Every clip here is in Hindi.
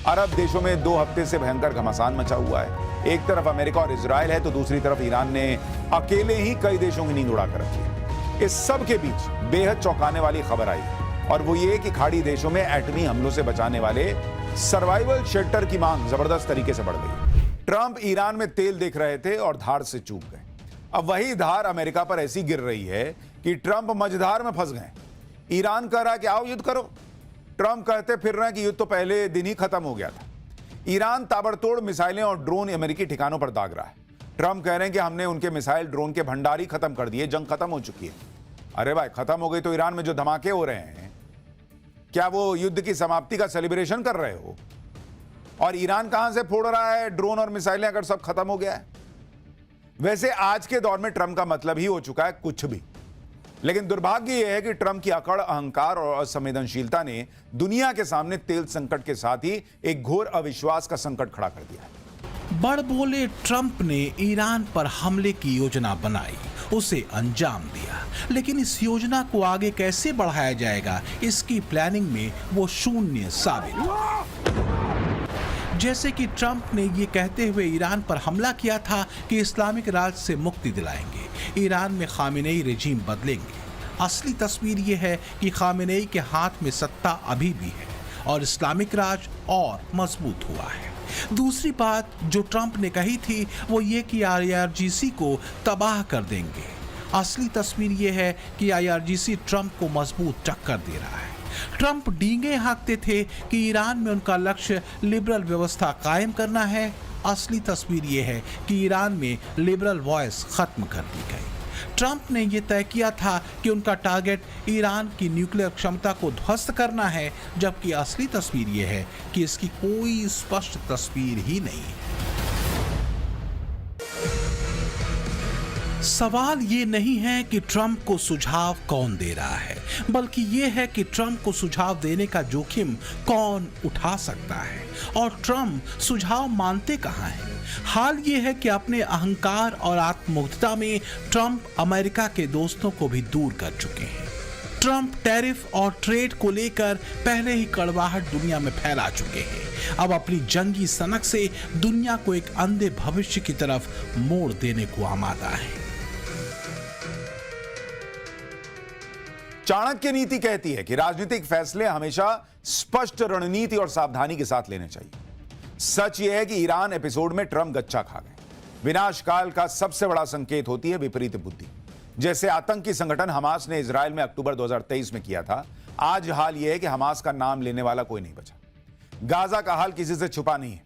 अरब देशों में 2 हफ्ते से भयंकर घमासान मचा हुआ है। एक तरफ अमेरिका और इजराइल है तो दूसरी तरफ ईरान ने अकेले ही कई देशों की नींद उड़ा कर रखी है। इस सब के बीच बेहद चौंकाने वाली खबर आई और वो ये कि खाड़ी देशों में एटमी हमलों से बचाने वाले सर्वाइवल शेल्टर की मांग जबरदस्त तरीके से बढ़ गई। ट्रंप ईरान में तेल देख रहे थे और धार से चूक गए। अब वही धार अमेरिका पर ऐसी गिर रही है कि ट्रंप मझधार में फंस गए। ईरान कह रहा है कि आओ युद्ध करो, ट्रंप कहते फिर रहे हैं कि युद्ध तो पहले दिन ही खत्म हो गया था। ईरान ताबड़तोड़ मिसाइलें और ड्रोन अमेरिकी ठिकानों पर दाग रहा है। ट्रंप कह रहे हैं कि हमने उनके मिसाइल ड्रोन के भंडार ही खत्म कर दिए, जंग खत्म हो चुकी है। अरे भाई, खत्म हो गई तो ईरान में जो धमाके हो रहे हैं, क्या वो युद्ध की समाप्ति का सेलिब्रेशन कर रहे हो? और ईरान कहां से फोड़ रहा है ड्रोन और मिसाइलें अगर सब खत्म हो गया है? वैसे आज के दौर में ट्रंप का मतलब ही हो चुका है कुछ भी। लेकिन दुर्भाग्य यह है कि ट्रंप की अकड़, अहंकार और असंवेदनशीलता ने दुनिया के सामने तेल संकट के साथ ही एक घोर अविश्वास का संकट खड़ा कर दिया है। बड़ बोले ट्रंप ने ईरान पर हमले की योजना बनाई, उसे अंजाम दिया, लेकिन इस योजना को आगे कैसे बढ़ाया जाएगा, इसकी प्लानिंग में वो शून्य साबित हुआ। जैसे कि ट्रंप ने ये कहते हुए ईरान पर हमला किया था कि इस्लामिक राज से मुक्ति दिलाएंगे, ईरान में खामेनेई रेजिम बदलेंगे। असली तस्वीर ये है कि खामेनेई के हाथ में सत्ता अभी भी है और इस्लामिक राज और मजबूत हुआ है। दूसरी बात जो ट्रंप ने कही थी वो ये कि IRGC को तबाह कर देंगे। असली तस्वीर ये है कि IRGC ट्रंप को मजबूत टक्कर दे रहा है। ट्रंप डींगे हाँकते थे कि ईरान में उनका लक्ष्य लिबरल व्यवस्था कायम करना है। असली तस्वीर ये है कि ईरान में लिबरल वॉइस खत्म कर दी गई। ट्रंप ने यह तय किया था कि उनका टारगेट ईरान की न्यूक्लियर क्षमता को ध्वस्त करना है, जबकि असली तस्वीर यह है कि इसकी कोई स्पष्ट तस्वीर ही नहीं है। सवाल ये नहीं है कि ट्रंप को सुझाव कौन दे रहा है, बल्कि ये है कि ट्रंप को सुझाव देने का जोखिम कौन उठा सकता है और ट्रंप सुझाव मानते कहां हैं। हाल ये है कि अपने अहंकार और आत्ममुग्धता में ट्रंप अमेरिका के दोस्तों को भी दूर कर चुके हैं। ट्रंप टैरिफ और ट्रेड को लेकर पहले ही कड़वाहट दुनिया में फैला चुके हैं। अब अपनी जंगी सनक से दुनिया को एक अंधे भविष्य की तरफ मोड़ देने को आमादा है। चाणक्य नीति कहती है कि राजनीतिक फैसले हमेशा स्पष्ट रणनीति और सावधानी के साथ लेने चाहिए। सच यह है कि ईरान एपिसोड में ट्रंप गच्चा खा गए। विनाश काल का सबसे बड़ा संकेत होती है विपरीत बुद्धि। जैसे आतंकी संगठन हमास ने इजराइल में अक्टूबर 2023 में किया था, आज हाल यह है कि हमास का नाम लेने वाला कोई नहीं बचा। गाजा का हाल किसी से छुपा नहीं है।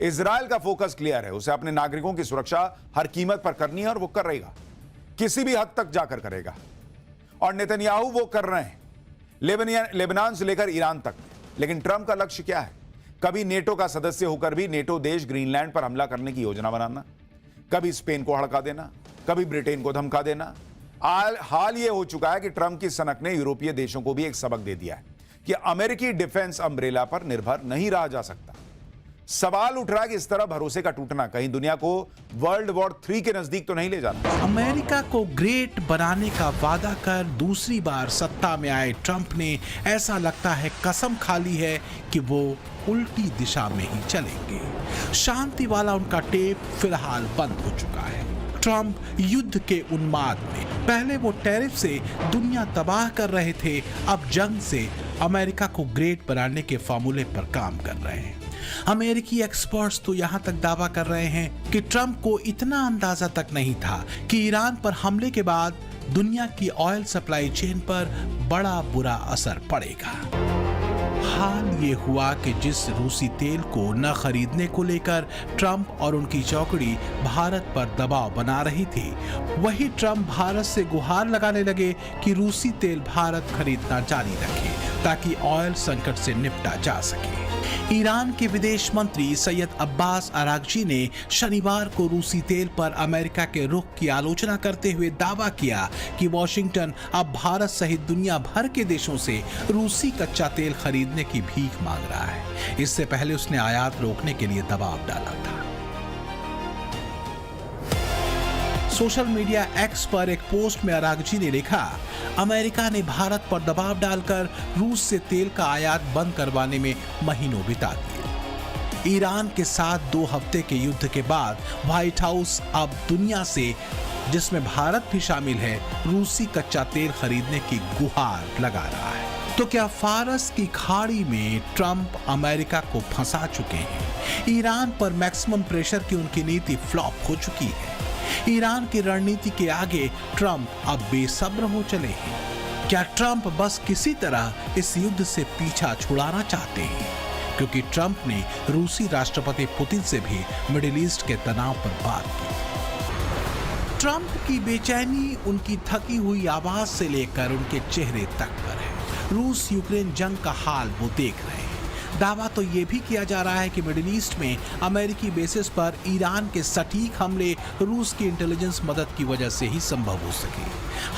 इजराइल का फोकस क्लियर है, उसे अपने नागरिकों की सुरक्षा हर कीमत पर करनी है और वो कर रहेगा, किसी भी हद तक जाकर करेगा। और नेतन्याहू वो कर रहे हैं, लेबनान से लेकर ईरान तक। लेकिन ट्रंप का लक्ष्य क्या है? कभी नेटो का सदस्य होकर भी नेटो देश ग्रीनलैंड पर हमला करने की योजना बनाना, कभी स्पेन को हड़का देना, कभी ब्रिटेन को धमका देना। हाल ये हो चुका है कि ट्रंप की सनक ने यूरोपीय देशों को भी एक सबक दे दिया है कि अमेरिकी डिफेंस अम्ब्रेला पर निर्भर नहीं रहा जा सकता। सवाल उठ रहा है कि इस तरह भरोसे का टूटना कहीं दुनिया को वर्ल्ड वॉर 3 के नजदीक तो नहीं ले जाता। अमेरिका को ग्रेट बनाने का वादा कर दूसरी बार सत्ता में आए ट्रंप ने ऐसा लगता है कसम खा ली है कि वो उल्टी दिशा में ही चलेंगे। शांति वाला उनका टेप फिलहाल बंद हो चुका है। ट्रंप युद्ध के उन्माद में, पहले वो टैरिफ से दुनिया तबाह कर रहे थे, अब जंग से अमेरिका को ग्रेट बनाने के फार्मूले पर काम कर रहे हैं। अमेरिकी एक्सपर्ट्स तो यहां तक दावा कर रहे हैं कि ट्रंप को इतना अंदाजा तक नहीं था कि ईरान पर हमले के बाद दुनिया की ऑयल सप्लाई चेन पर बड़ा बुरा असर पड़ेगा। हाल ये हुआ कि जिस रूसी तेल को न खरीदने को लेकर ट्रंप और उनकी चौकड़ी भारत पर दबाव बना रही थी, वही ट्रंप भारत से गुहार लगाने लगे कि रूसी तेल भारत खरीदना जारी रखे ताकि ऑयल संकट से निपटा जा सके। ईरान के विदेश मंत्री सैयद अब्बास अरागची ने शनिवार को रूसी तेल पर अमेरिका के रुख की आलोचना करते हुए दावा किया कि वॉशिंगटन अब भारत सहित दुनिया भर के देशों से रूसी कच्चा तेल खरीदने की भीख मांग रहा है। इससे पहले उसने आयात रोकने के लिए दबाव डाला था। सोशल मीडिया एक्स पर एक पोस्ट में अरागची ने लिखा, अमेरिका ने भारत पर दबाव डालकर रूस से तेल का आयात बंद करवाने में महीनों बिता दिए। ईरान के साथ 2 हफ्ते के युद्ध के बाद व्हाइट हाउस अब दुनिया से, जिसमें भारत भी शामिल है, रूसी कच्चा तेल खरीदने की गुहार लगा रहा है। तो क्या फारस की खाड़ी में ट्रंप अमेरिका को फंसा चुके हैं? ईरान पर मैक्सिमम प्रेशर की उनकी नीति फ्लॉप हो चुकी है। ईरान की रणनीति के आगे ट्रंप अब बेसब्र हो चले हैं। क्या ट्रंप बस किसी तरह इस युद्ध से पीछा छुड़ाना चाहते हैं? क्योंकि ट्रंप ने रूसी राष्ट्रपति पुतिन से भी मिडिल ईस्ट के तनाव पर बात की। ट्रंप की बेचैनी उनकी थकी हुई आवाज से लेकर उनके चेहरे तक पर है। रूस यूक्रेन जंग का हाल वो देख रहे हैं। दावा तो ये भी किया जा रहा है कि मिडिल ईस्ट में अमेरिकी बेसिस पर ईरान के सटीक हमले रूस की इंटेलिजेंस मदद की वजह से ही संभव हो सके।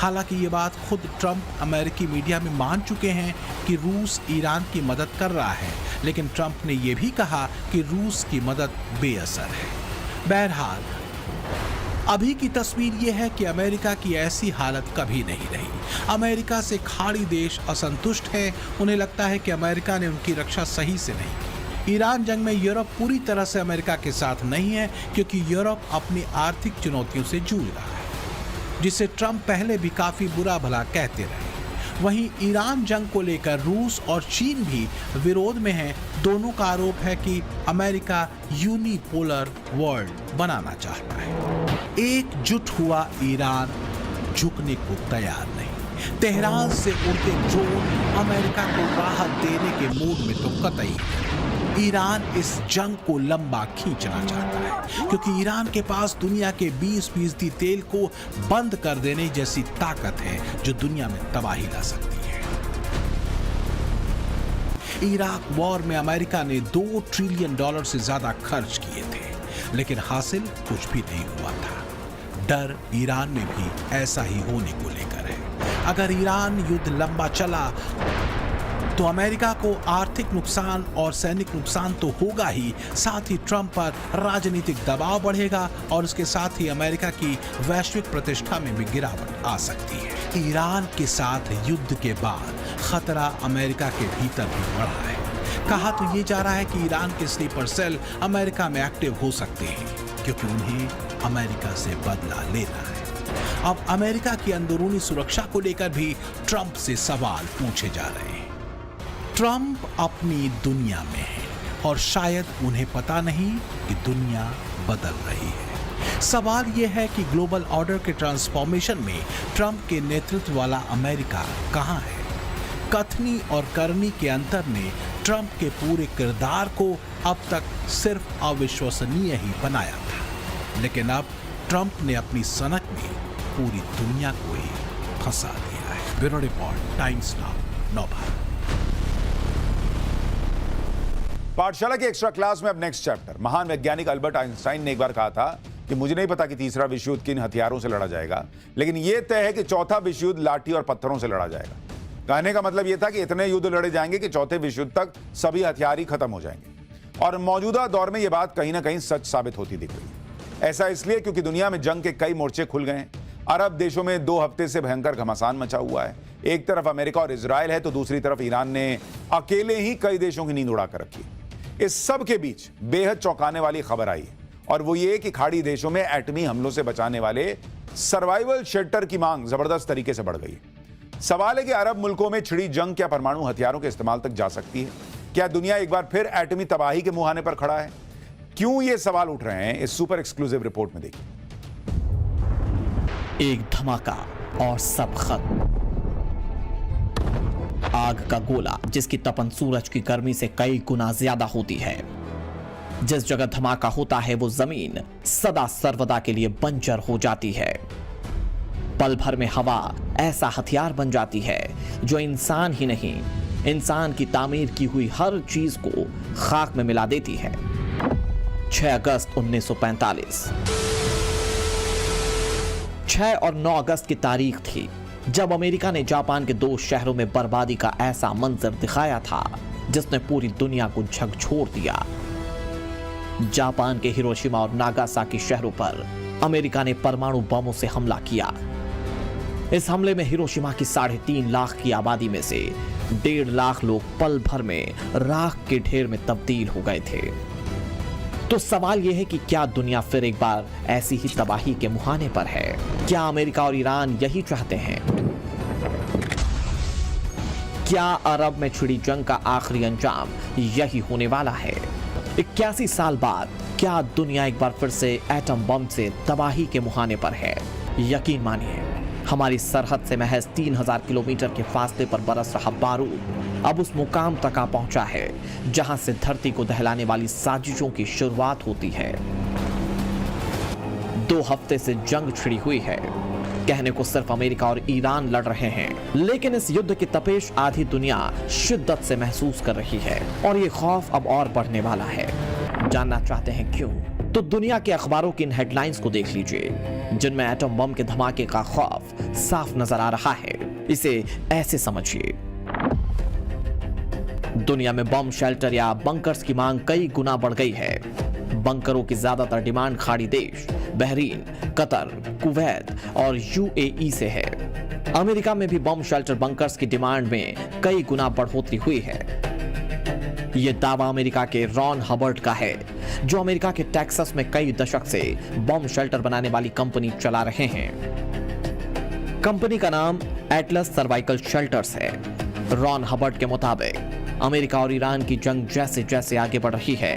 हालांकि ये बात खुद ट्रंप अमेरिकी मीडिया में मान चुके हैं कि रूस ईरान की मदद कर रहा है, लेकिन ट्रंप ने यह भी कहा कि रूस की मदद बेअसर है। बहरहाल अभी की तस्वीर यह है कि अमेरिका की ऐसी हालत कभी नहीं रही। अमेरिका से खाड़ी देश असंतुष्ट हैं। उन्हें लगता है कि अमेरिका ने उनकी रक्षा सही से नहीं की। ईरान जंग में यूरोप पूरी तरह से अमेरिका के साथ नहीं है, क्योंकि यूरोप अपनी आर्थिक चुनौतियों से जूझ रहा है, जिसे ट्रंप पहले भी काफी बुरा भला कहते रहे। वहीं ईरान जंग को लेकर रूस और चीन भी विरोध में हैं। दोनों का आरोप है कि अमेरिका यूनिपोलर वर्ल्ड बनाना चाहता है। एकजुट हुआ ईरान झुकने को तैयार नहीं। तेहरान से उड़ते ड्रोन अमेरिका को राहत देने के मूड में तो कतई नहीं। ईरान इस जंग को लंबा खींचना चाहता है, क्योंकि ईरान के पास दुनिया के 20% तेल को बंद कर देने जैसी ताकत है, जो दुनिया में तबाही ला सकती है। इराक वॉर में अमेरिका ने $2 ट्रिलियन से ज्यादा खर्च किए थे, लेकिन हासिल कुछ भी नहीं हुआ था। डर ईरान में भी ऐसा ही होने को लेकर है। अगर ईरान युद्ध लंबा चला तो अमेरिका को आर्थिक नुकसान और सैनिक नुकसान तो होगा ही, साथ ही ट्रंप पर राजनीतिक दबाव बढ़ेगा और उसके साथ ही अमेरिका की वैश्विक प्रतिष्ठा में भी गिरावट आ सकती है। ईरान के साथ युद्ध के बाद खतरा अमेरिका के भीतर भी बढ़ा है। कहा तो ये जा रहा है कि ईरान के स्लीपर सेल अमेरिका में एक्टिव हो सकते हैं, क्योंकि उन्हें अमेरिका से बदला लेना है। अब अमेरिका की अंदरूनी सुरक्षा को लेकर भी ट्रंप से सवाल पूछे जा रहे हैं। ट्रंप अपनी दुनिया में है और शायद उन्हें पता नहीं कि दुनिया बदल रही है। सवाल यह है कि ग्लोबल ऑर्डर के ट्रांसफॉर्मेशन में ट्रंप के नेतृत्व वाला अमेरिका कहां है? कथनी और करनी के अंतर ने ट्रंप के पूरे किरदार को अब तक सिर्फ अविश्वसनीय ही बनाया था, लेकिन अब ट्रंप ने अपनी सनक में पूरी दुनिया को ही फंसा दिया है। Bureau report, times now, Navbharat. पाठशाला के एक्स्ट्रा क्लास में अब नेक्स्ट चैप्टर। महान वैज्ञानिक अल्बर्ट आइंस्टाइन ने एक बार कहा था कि मुझे नहीं पता कि तीसरा विश्व युद्ध किन हथियारों से लड़ा जाएगा, लेकिन यह तय है कि चौथा विश्व युद्ध लाठी और पत्थरों से लड़ा जाएगा। कहने का मतलब यह था कि इतने युद्ध लड़े जाएंगे कि चौथे विश्व युद्ध तक सभी हथियार ही खत्म हो जाएंगे। और मौजूदा दौर में यह बात कहीं ना कहीं सच साबित होती दिख रही है। ऐसा इसलिए क्योंकि दुनिया में जंग के कई मोर्चे खुल गए हैं। अरब देशों में 2 हफ्ते से भयंकर घमासान मचा हुआ है। एक तरफ अमेरिका और इजराइल है, तो दूसरी तरफ ईरान ने अकेले ही कई देशों की नींद उड़ाकर रखी है। इस सब के बीच बेहद चौंकाने वाली खबर आई है, और वो ये कि खाड़ी देशों में एटमी हमलों से बचाने वाले सर्वाइवल शेल्टर की मांग जबरदस्त तरीके से बढ़ गई है। सवाल है कि अरब मुल्कों में छिड़ी जंग क्या परमाणु हथियारों के इस्तेमाल तक जा सकती है? क्या दुनिया एक बार फिर एटमी तबाही के मुहाने पर खड़ा है? क्यों ये सवाल उठ रहे हैं, इस सुपर एक्सक्लूसिव रिपोर्ट में देखिए। एक धमाका और सब खत्म। आग का गोला जिसकी तपन सूरज की गर्मी से कई गुना ज्यादा होती है। जिस जगह धमाका होता है वो जमीन सदा सर्वदा के लिए बंजर हो जाती है। पल भर में हवा ऐसा हथियार बन जाती है जो इंसान ही नहीं, इंसान की तामीर की हुई हर चीज को खाक में मिला देती है। 6 अगस्त 1945। 6 और 9 अगस्त की तारीख थी जब अमेरिका ने जापान के 2 शहरों में बर्बादी का ऐसा मंजर दिखाया था जिसने पूरी दुनिया को झकझोर दिया। जापान के हिरोशिमा और नागासाकी शहरों पर अमेरिका ने परमाणु बमों से हमला किया। इस हमले में हिरोशिमा की 3.5 लाख की आबादी में से 1.5 लाख लोग पल भर में राख के ढेर में तब्दील हो गए थे। तो सवाल यह है कि क्या दुनिया फिर एक बार ऐसी ही तबाही के मुहाने पर है? क्या अमेरिका और ईरान यही चाहते हैं? क्या अरब में छिड़ी जंग का आखिरी अंजाम यही होने वाला है? 81 साल बाद क्या दुनिया एक बार फिर से एटम बम से तबाही के मुहाने पर है? यकीन मानिए, हमारी सरहद से महज 3000 किलोमीटर के फासले पर बरस रहा बारूद अब उस मुकाम तक आ पहुंचा है जहां से धरती को दहलाने वाली साजिशों की शुरुआत होती है। 2 हफ्ते से जंग छिड़ी हुई है। कहने को सिर्फ अमेरिका और ईरान लड़ रहे हैं, लेकिन इस युद्ध की तपेश आधी दुनिया शिद्दत से महसूस कर रही है और ये खौफ अब और बढ़ने वाला है। जानना चाहते हैं क्यों? तो दुनिया के अखबारों की इन हेडलाइंस को देख लीजिए, जिनमें एटम बम के धमाके का खौफ साफ नजर आ रहा है। इसे ऐसे समझिए, दुनिया में बम शेल्टर या बंकर्स की मांग कई गुना बढ़ गई है। बंकरों की ज्यादातर डिमांड खाड़ी देश बहरीन, कतर, कुवैत और यूएई से है। अमेरिका में भी बम शेल्टर बंकर्स की डिमांड में कई गुना बढ़ोतरी हुई है। यह दावा अमेरिका के रॉन हबर्ट का है, जो अमेरिका के टेक्सास में कई दशक से बम शेल्टर बनाने वाली कंपनी चला रहे हैं। कंपनी का नाम एटलस सर्वाइकल शेल्टर्स है। रॉन हबर्ट के मुताबिक अमेरिका और ईरान की जंग जैसे जैसे आगे बढ़ रही है,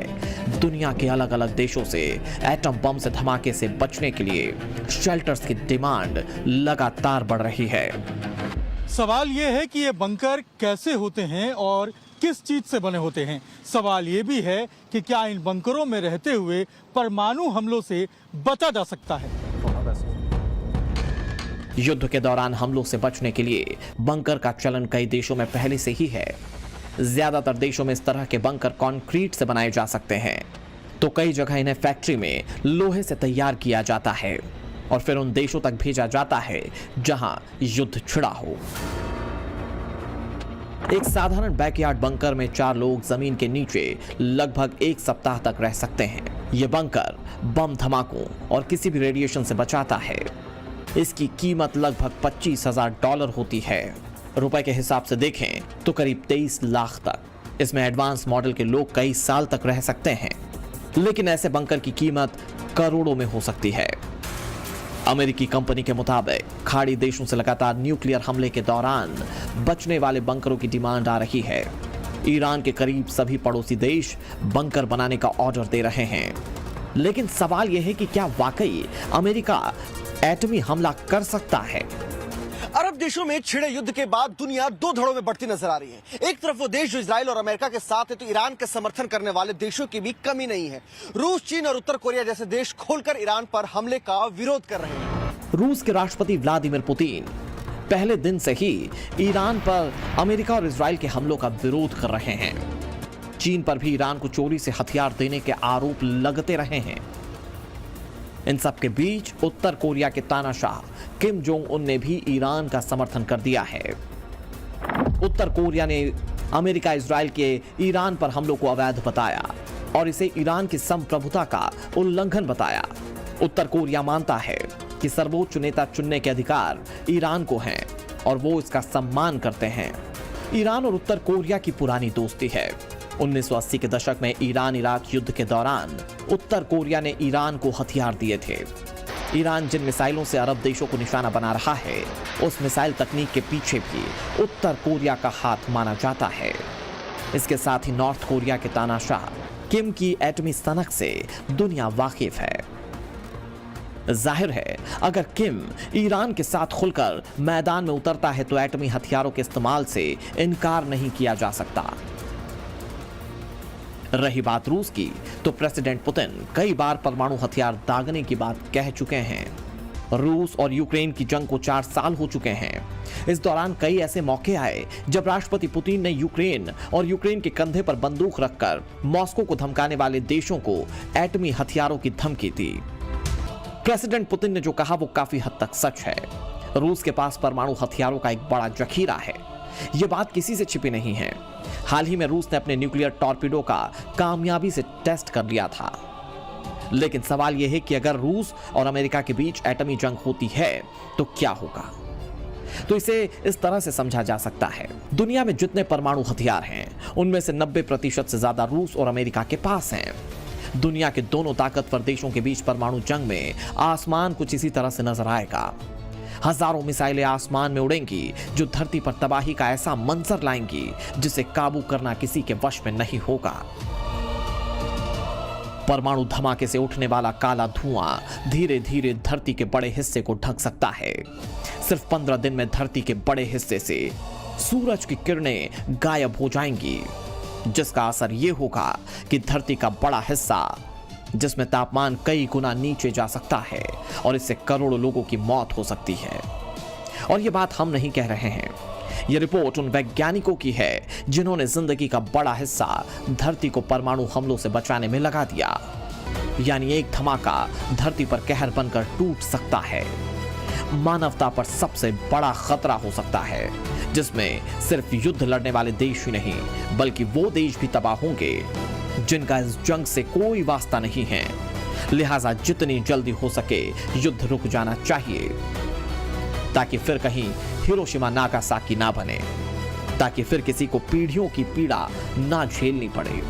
दुनिया के अलग अलग देशों से एटम बम से धमाके से बचने के लिए शेल्टर्स की डिमांड लगातार बढ़ रही है। सवाल ये है कि ये बंकर कैसे होते हैं और किस चीज से बने होते हैं। सवाल ये भी है कि क्या इन बंकरों में रहते हुए परमाणु हमलों से बचा जा सकता है। युद्ध के दौरान हमलों से बचने के लिए बंकर का चलन कई देशों में पहले से ही है। ज्यादातर देशों में इस तरह के बंकर कंक्रीट से बनाए जा सकते हैं, तो कई जगह इन्हें फैक्ट्री में लोहे से तैयार किया जाता है और फिर उन देशों तक भेजा जाता है जहां युद्ध छिड़ा हो। एक साधारण बैकयार्ड बंकर में 4 लोग जमीन के नीचे लगभग 1 सप्ताह तक रह सकते हैं। यह बंकर बम धमाकों और किसी भी रेडिएशन से बचाता है। इसकी कीमत लगभग $25,000 होती है। रुपए के हिसाब से देखें तो करीब 23 लाख तक। इसमें एडवांस मॉडल के लोग कई साल तक रह सकते हैं, लेकिन ऐसे बंकर की कीमत करोड़ों में हो सकती है। अमेरिकी कंपनी के मुताबिक खाड़ी देशों से लगातार न्यूक्लियर हमले के दौरान बचने वाले बंकरों की डिमांड आ रही है। ईरान के करीब सभी पड़ोसी देश बंकर बनाने का ऑर्डर दे रहे हैं, लेकिन सवाल यह है कि क्या वाकई अमेरिका एटमी हमला कर सकता है? अरब देशों में छिड़े युद्ध के बाद दुनिया 2 धड़ों में बढ़ती नजर आ रही है। एक तरफ वो देश जो इजराइल और अमेरिका के साथ है, तो ईरान का समर्थन करने वाले देशों की भी कमी नहीं है। रूस, चीन और उत्तर कोरिया जैसे देश खोलकर ईरान पर हमले का विरोध कर रहे हैं। रूस के राष्ट्रपति व्लादिमीर पुतिन पहले दिन से ही ईरान पर अमेरिका और इजराइल के हमलों का विरोध कर रहे हैं। चीन पर भी ईरान को चोरी से हथियार देने के आरोप लगते रहे हैं। इन सब के बीच उत्तर कोरिया के तानाशाह किम जोंग उन ने भी ईरान का समर्थन कर दिया है। उत्तर कोरिया ने अमेरिका इजराइल के ईरान पर हमलों को अवैध बताया और इसे ईरान की संप्रभुता का उल्लंघन बताया। उत्तर कोरिया मानता है कि सर्वोच्च नेता चुनने के अधिकार ईरान को हैं और वो इसका सम्मान करते हैं। ईरान और उत्तर कोरिया की पुरानी दोस्ती है। 1980 के दशक में ईरान इराक युद्ध के दौरान उत्तर कोरिया ने ईरान को हथियार दिए थे। ईरान जिन मिसाइलों से अरब देशों को निशाना बना रहा है, उस मिसाइल तकनीक के पीछे भी उत्तर कोरिया का हाथ माना जाता है। इसके साथ ही नॉर्थ कोरिया के तानाशाह किम की एटमी सनक से दुनिया वाकिफ है। जाहिर है, अगर किम ईरान के साथ खुलकर मैदान में उतरता है तो एटमी हथियारों के इस्तेमाल से इनकार नहीं किया जा सकता। रही बात रूस की, तो प्रेसिडेंट पुतिन कई बार परमाणु हथियार दागने की बात कह चुके हैं। रूस और यूक्रेन की जंग को 4 साल हो चुके हैं। इस दौरान कई ऐसे मौके आए जब राष्ट्रपति पुतिन ने यूक्रेन और यूक्रेन के कंधे पर बंदूक रखकर मॉस्को को धमकाने वाले देशों को एटमी हथियारों की धमकी दी। प्रेसिडेंट पुतिन ने जो कहा वो काफी हद तक सच है। रूस के पास परमाणु हथियारों का एक बड़ा जखीरा है। यह बात किसी से छिपी नहीं है। हाल ही में रूस ने अपने न्यूक्लियर टॉर्पीडो का कामयाबी से टेस्ट कर लिया था। लेकिन सवाल यह है कि अगर रूस और अमेरिका के बीच एटमी जंग होती है तो क्या होगा? तो इसे इस तरह से समझा जा सकता है, दुनिया में जितने परमाणु हथियार हैं उनमें से 90% से ज्यादा रूस और अमेरिका के पास हैं। दुनिया के दोनों ताकतवर देशों के बीच परमाणु जंग में आसमान कुछ इसी तरह से नजर आएगा। हजारों मिसाइलें आसमान में उड़ेंगी जो धरती पर तबाही का ऐसा मंजर लाएंगी जिसे काबू करना किसी के वश में नहीं होगा। परमाणु धमाके से उठने वाला काला धुआं धीरे धीरे धरती के बड़े हिस्से को ढक सकता है। सिर्फ 15 दिन में धरती के बड़े हिस्से से सूरज की किरणें गायब हो जाएंगी, जिसका असर यह होगा कि धरती का बड़ा हिस्सा जिसमें तापमान कई गुना नीचे जा सकता है और इससे करोड़ों लोगों की मौत हो सकती है। और यह बात हम नहीं कह रहे हैं, यह रिपोर्ट उन वैज्ञानिकों की है जिन्होंने जिंदगी का बड़ा हिस्सा धरती को परमाणु हमलों से बचाने में लगा दिया। यानी एक धमाका धरती पर कहर बनकर टूट सकता है, मानवता पर सबसे बड़ा खतरा हो सकता है, जिसमें सिर्फ युद्ध लड़ने वाले देश ही नहीं बल्कि वो देश भी तबाह होंगे जिनका इस जंग से कोई वास्ता नहीं है। लिहाजा जितनी जल्दी हो सके युद्ध रुक जाना चाहिए, ताकि फिर कहीं हिरोशिमा नागासाकी ना बने, ताकि फिर किसी को पीढ़ियों की पीड़ा ना झेलनी पड़े।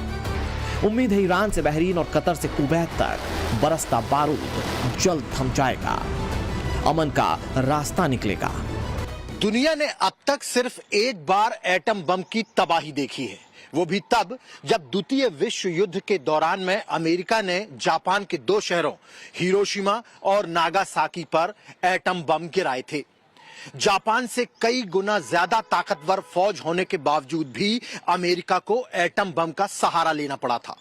उम्मीद है ईरान से बहरीन और कतर से कुवैत तक बरसता बारूद जल्द थम जाएगा, अमन का रास्ता निकलेगा। दुनिया ने अब तक सिर्फ एक बार एटम बम की तबाही देखी है, वो भी तब जब द्वितीय विश्व युद्ध के दौरान में अमेरिका ने जापान के 2 शहरों हिरोशिमा और नागासाकी पर एटम बम गिराए थे। जापान से कई गुना ज्यादा ताकतवर फौज होने के बावजूद भी अमेरिका को एटम बम का सहारा लेना पड़ा था।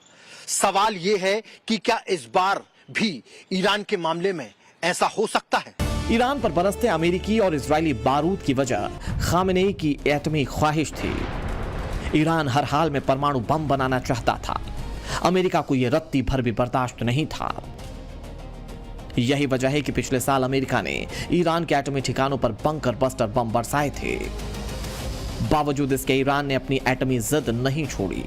सवाल यह है कि क्या इस बार भी ईरान के मामले में ऐसा हो सकता है? ईरान पर बरसते अमेरिकी और इजरायली बारूद की वजह खामेनेई की एटमी ख्वाहिश थी। ईरान हर हाल में परमाणु बम बनाना चाहता था। अमेरिका को यह रत्ती भर भी बर्दाश्त नहीं था। यही वजह है कि पिछले साल अमेरिका ने ईरान के एटमी ठिकानों पर बंकर बस्टर बम बरसाए थे। बावजूद इसके ईरान ने अपनी एटमी जिद नहीं छोड़ी।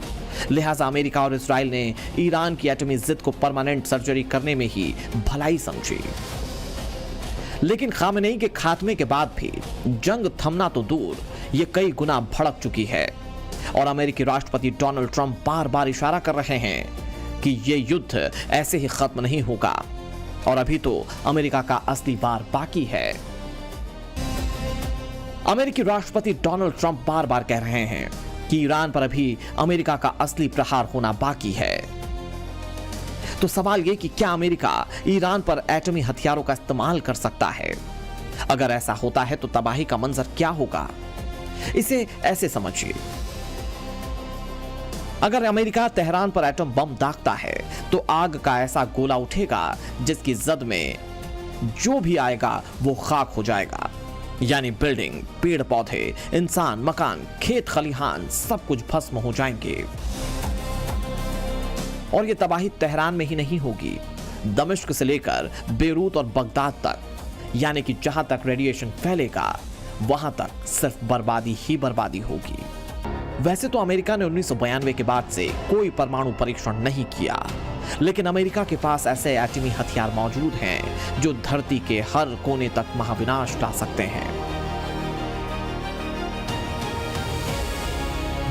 लिहाजा अमेरिका और इजराइल ने ईरान की एटमी जिद को परमानेंट सर्जरी करने में ही भलाई समझी। लेकिन खामेनेई के खात्मे के बाद भी जंग थमना तो दूर, ये कई गुना भड़क चुकी है और अमेरिकी राष्ट्रपति डोनाल्ड ट्रंप बार बार इशारा कर रहे हैं कि यह युद्ध ऐसे ही खत्म नहीं होगा और अभी तो अमेरिका का असली वार बाकी है। अमेरिकी राष्ट्रपति डोनाल्ड ट्रंप बार बार कह रहे हैं कि ईरान पर अभी अमेरिका का असली प्रहार होना बाकी है। तो सवाल यह कि क्या अमेरिका ईरान पर एटमी हथियारों का इस्तेमाल कर सकता है? अगर ऐसा होता है तो तबाही का मंजर क्या होगा? इसे ऐसे समझिए, अगर अमेरिका तेहरान पर एटम बम दागता है तो आग का ऐसा गोला उठेगा जिसकी जद में जो भी आएगा वो खाक हो जाएगा। यानी बिल्डिंग, पेड़ पौधे, इंसान, मकान, खेत खलिहान सब कुछ भस्म हो जाएंगे। और ये तबाही तेहरान में ही नहीं होगी, दमिश्क से लेकर बेरूत और बगदाद तक, यानी कि जहां तक रेडिएशन फैलेगा वहां तक सिर्फ बर्बादी ही बर्बादी होगी। वैसे तो अमेरिका ने 1992 के बाद से कोई परमाणु परीक्षण नहीं किया, लेकिन अमेरिका के पास ऐसे एटमी हथियार मौजूद हैं जो धरती के हर कोने तक महाविनाश ला सकते हैं।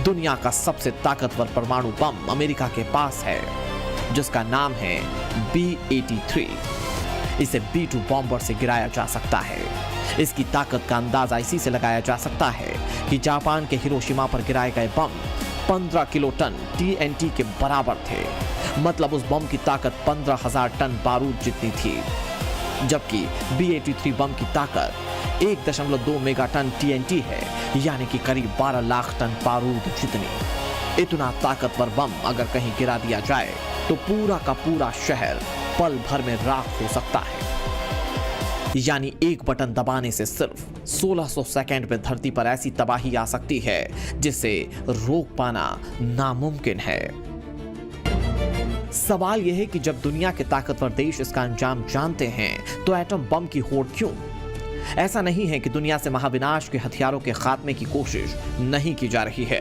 दुनिया का सबसे ताकतवर परमाणु बम अमेरिका के पास है, जिसका नाम है B-83। इसे B-2 बॉम्बर से गिराया जा सकता है। इसकी ताकत का अंदाजा इसी से लगाया जा सकता है कि जापान के हिरोशिमा पर गिराए गए बम 15 किलो टन TNT के बराबर थे। मतलब उस बम की ताकत 15,000 टन बारूद जितनी थी, जबकि B-83 बम की ताकत 1.2 मेगाटन TNT है, यानी कि करीब 12 लाख टन बारूद जितनी। इतना ताकतवर बम अगर कहीं गिरा दिया जाए तो पूरा का पूरा शहर पल भर में राख हो सकता है। यानी एक बटन दबाने से सिर्फ 1600 सेकंड में धरती पर ऐसी तबाही आ सकती है जिसे रोक पाना नामुमकिन है। सवाल यह है कि जब दुनिया के ताकतवर देश इसका अंजाम जानते हैं तो एटम बम की होड़ क्यों? ऐसा नहीं है कि दुनिया से महाविनाश के हथियारों के खात्मे की कोशिश नहीं की जा रही है।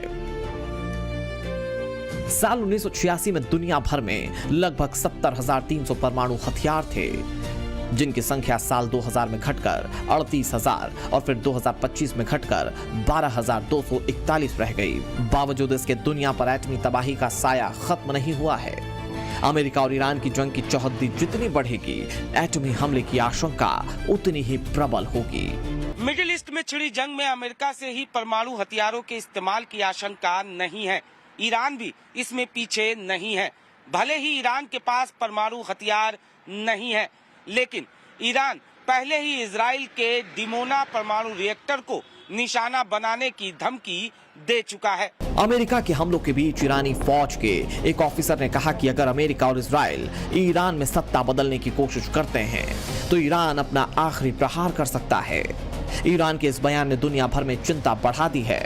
साल 1986 में दुनिया भर में लगभग 70,300 परमाणु हथियार थे, जिनकी संख्या साल 2000 में घटकर 38,000 और फिर 2025 में घटकर 12,241 रह गई। बावजूद इसके दुनिया पर एटमी तबाही का साया खत्म नहीं हुआ है। अमेरिका और ईरान की जंग की चौहद्दी जितनी बढ़ेगी, एटमी हमले की आशंका उतनी ही प्रबल होगी। मिडिल ईस्ट में छिड़ी जंग में अमेरिका से ही परमाणु हथियारों के इस्तेमाल की आशंका नहीं है। ईरान भी इसमें पीछे नहीं है। भले ही ईरान के पास परमाणु हथियार नहीं है, लेकिन ईरान पहले ही इजराइल के डिमोना परमाणु रिएक्टर को निशाना बनाने की धमकी दे चुका है। अमेरिका के हमलों के बीच ईरानी फौज के एक ऑफिसर ने कहा कि अगर अमेरिका और इजराइल ईरान में सत्ता बदलने की कोशिश करते हैं तो ईरान अपना आखिरी प्रहार कर सकता है। ईरान के इस बयान ने दुनिया भर में चिंता बढ़ा दी है।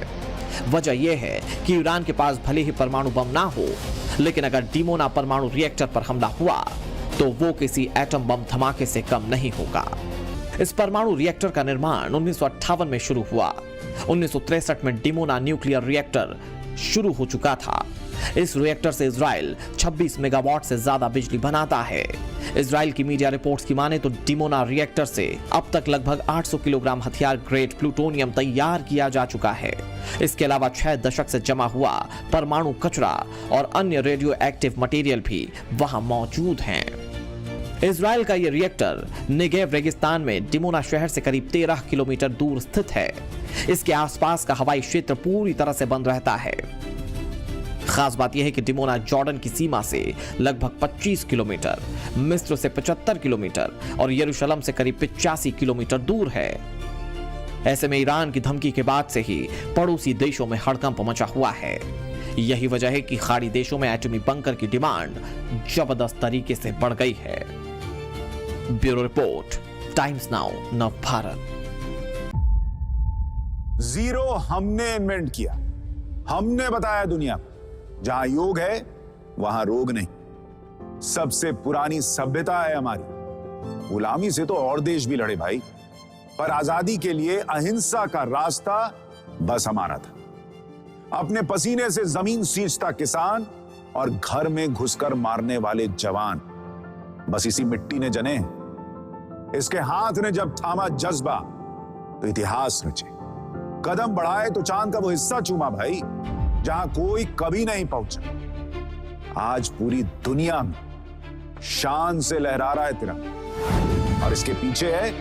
वजह यह है कि ईरान के पास भले ही परमाणु बम ना हो, लेकिन अगर डिमोना परमाणु रिएक्टर पर हमला हुआ तो वो किसी एटम बम धमाके से कम नहीं होगा। इस परमाणु रिएक्टर का निर्माण 1958 में शुरू हुआ। 1963 में डिमोना न्यूक्लियर रिएक्टर शुरू हो चुका था। इस रिएक्टर से इजराइल 26 मेगावाट से ज्यादा बिजली बनाता है। इजराइल की मीडिया रिपोर्ट्स की माने तो डिमोना रिएक्टर से अब तक लगभग 800 किलोग्राम हथियार ग्रेड प्लूटोनियम तैयार किया जा चुका है। इसके अलावा 6 दशक से जमा हुआ परमाणु कचरा और अन्य रेडियो एक्टिव मटेरियल भी वहां मौजूद हैं। इजराइल का यह रिएक्टर नेगेव रेगिस्तान में डिमोना शहर से करीब 13 किलोमीटर दूर स्थित है। इसके आसपास का हवाई क्षेत्र पूरी तरह से बंद रहता है। खास बात यह है कि डिमोना जॉर्डन की सीमा से लगभग 25 किलोमीटर, मिस्र से 75 किलोमीटर और यरूशलेम से करीब 85 किलोमीटर दूर है। ऐसे में ईरान की धमकी के बाद से ही पड़ोसी देशों में हड़कंप मचा हुआ है। यही वजह है कि खाड़ी देशों में एटमी बंकर की डिमांड जबरदस्त तरीके से बढ़ गई है। Bureau report, times now, Navbharat. Zero हमने इन्वेंट किया, हमने बताया दुनिया को, जहां योग है वहां रोग नहीं। सबसे पुरानी सभ्यता है हमारी। गुलामी से तो और देश भी लड़े भाई, पर आजादी के लिए अहिंसा का रास्ता बस हमारा था। अपने पसीने से जमीन सींचता किसान और घर में घुसकर मारने वाले जवान, बस इसी मिट्टी ने जने। इसके हाथ ने जब थामा जज्बा तो इतिहास रचे। कदम बढ़ाए तो चांद का वो हिस्सा चूमा भाई, जहां कोई कभी नहीं पहुंचा। आज पूरी दुनिया में शान से लहरा रहा है तिरंगा, और इसके पीछे है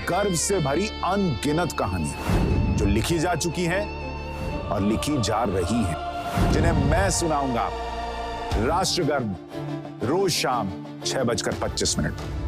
गर्व से भरी अनगिनत कहानियां जो लिखी जा चुकी हैं और लिखी जा रही हैं, जिन्हें मैं सुनाऊंगा राष्ट्रगर्व रोज शाम 6:25 पर।